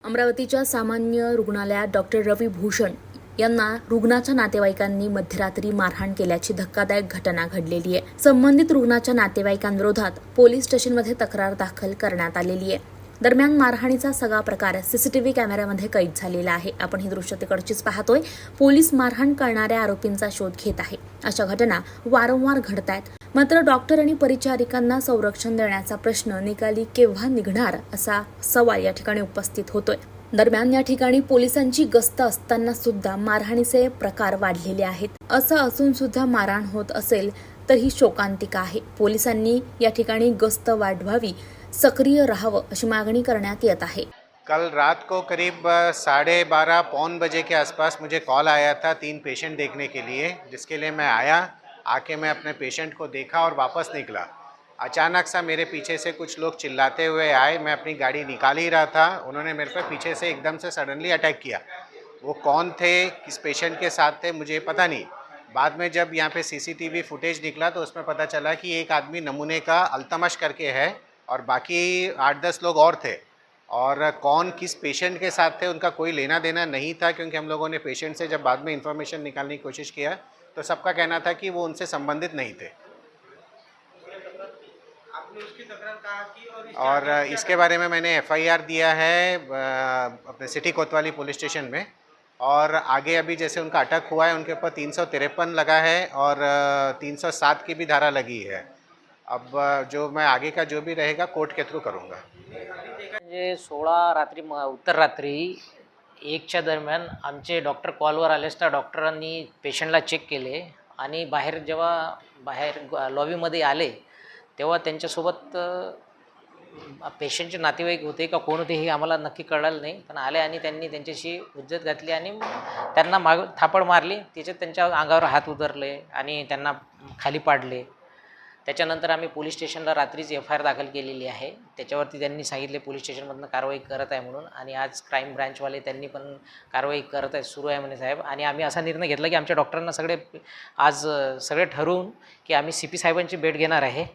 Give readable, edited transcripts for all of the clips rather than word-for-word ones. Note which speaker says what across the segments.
Speaker 1: अमरावतीच्या सामान्य रुग्णालयात डॉक्टर रवी भूषण यांना रुग्णाच्या नातेवाईकांनी मध्यरात्री मारहाण केल्याची धक्कादायक घटना घडलेली आहे। संबंधित रुग्णाच्या नातेवाईकांविरोधात पोलीस स्टेशनमध्ये तक्रार दाखल करण्यात आलेली आहे। दरम्यान मारहाणीचा सगळा प्रकार सीसीटीव्ही कॅमेऱ्यामध्ये कैद झालेला आहे। आपण ही दृश्य तिकडचीच पाहतोय। पोलीस मारहाण करणाऱ्या आरोपींचा शोध घेत आहे। अशा घटना वारंवार घडतायत। मात्र डॉक्टर आणि परिचारिकांना संरक्षण देण्याचा प्रश्न निकाली केव्हा निघणार असा सवाल या ठिकाणी उपस्थित होतोय। दरम्यान या ठिकाणी पोलिसांची गस्त असताना सुद्धा मारहाणीचे प्रकार वाढलेले आहेत। असं असून सुद्धा मारहाण होत असेल तर ही शोकांतिका आहे। पोलिसांनी या ठिकाणी गस्त वाढवावी, सक्रिय राहावं अशी मागणी करण्यात येत आहे।
Speaker 2: कल रात को करीब 12:30 पौन बजे के आसपास मुझे कॉल आया था 3 पेशेंट देखने के लिए, जिसके लिए मैं आया। आके मैं अपने पेशेंट को देखा और वापस निकला। अचानक सा मेरे पीछे से कुछ लोग चिल्लाते हुए आए। मैं अपनी गाड़ी निकाल ही रहा था, उन्होंने मेरे पे पीछे से एकदम से सडनली अटैक किया। वो कौन थे, किस पेशेंट के साथ थे, मुझे पता नहीं। बाद में जब यहाँ पे सीसीटीवी फुटेज निकला तो उसमें पता चला कि एक आदमी नमूने का अल्तमश करके है और बाकी 8-10 लोग और थे। और कौन किस पेशेंट के साथ थे उनका कोई लेना देना नहीं था, क्योंकि हम लोगों ने पेशेंट से जब बाद में इंफॉर्मेशन निकालने की कोशिश किया तो सबका कहना था कि वो उनसे संबंधित नहीं थे।
Speaker 3: आपने उसकी तकरार कहाँ की
Speaker 2: और इसके बारे में मैंने एफआईआर दिया है अपने सिटी कोतवाली पुलिस स्टेशन में। और आगे अभी जैसे उनका अटक हुआ है उनके ऊपर 353 लगा है और 307 की भी धारा लगी है। अब जो मैं आगे का जो भी रहेगा कोर्ट के थ्रू करूँगा।
Speaker 4: म्हणजे 16 रात्री उत्तर रात्री 1च्या दरम्यान आमचे डॉक्टर कॉलवर आले असता डॉक्टरांनी पेशंटला चेक केले आणि बाहेर लॉबीमध्ये आले तेव्हा त्यांच्यासोबत पेशंटचे नातेवाईक होते का कोण होते हे आम्हाला नक्की कळलं नाही, पण आले आणि त्यांनी त्यांच्याशी हुज्जत घातली आणि त्यांना थापड मारली। त्याच्यात त्यांच्या अंगावर हात उतरले आणि त्यांना खाली पाडले। त्याच्यानंतर आम्ही पोलीस स्टेशनला रात्रीच एफआयआर दाखल केलेली आहे। त्याच्यावरती त्यांनी सांगितले पोलीस स्टेशनमधनं कारवाई करत आहे म्हणून, आणि आज क्राईम ब्रांचवाले त्यांनी पण कारवाई करत आहे, सुरू आहे म्हणे साहेब। आणि आम्ही असा निर्णय घेतला की आमच्या डॉक्टरांना आज सगळे ठरवून की आम्ही CP साहेबांची भेट घेणार आहे।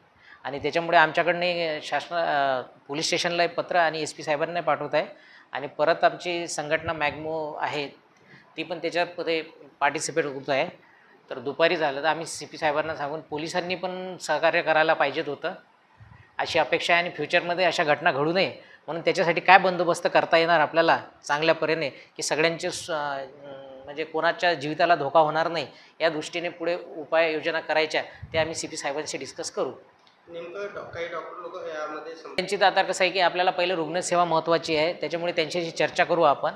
Speaker 4: आणि त्याच्यामुळे आमच्याकडनं पोलीस स्टेशनला एक पत्र आणि SP साहेबांना पाठवत आहे। आणि परत आमची संघटना मॅग्मो आहे ती पण त्याच्यामध्ये पार्टिसिपेट होत आहे। तर दुपारी झालं तर आम्ही CP साहेबांना सांगून पोलिसांनी पण सहकार्य करायला पाहिजेत होतं अशी अपेक्षा आहे। आणि फ्युचरमध्ये अशा घटना घडू नये म्हणून त्याच्यासाठी काय बंदोबस्त करता येणार आपल्याला चांगल्या परीने की सगळ्यांचे म्हणजे कोणाच्या जीविताला धोका होणार नाही या दृष्टीने पुढे उपाययोजना करायच्या ते आम्ही CP साहेबांशी डिस्कस करू।
Speaker 3: नेमकं काही डॉक्टर लोक यामध्ये
Speaker 4: त्यांची तर आता कसं आहे की आपल्याला पहिले रुग्णसेवा महत्त्वाची आहे, त्याच्यामुळे त्यांच्याशी चर्चा करू आपण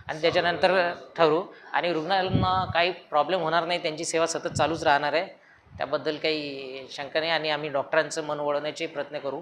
Speaker 4: आणि त्याच्यानंतर ठरवू। आणि रुग्णांना काही प्रॉब्लेम होणार नाही, त्यांची सेवा सतत चालूच राहणार आहे, त्याबद्दल काही शंका नाही। आणि आम्ही डॉक्टरांचं मन वळवण्याचे प्रयत्न करू।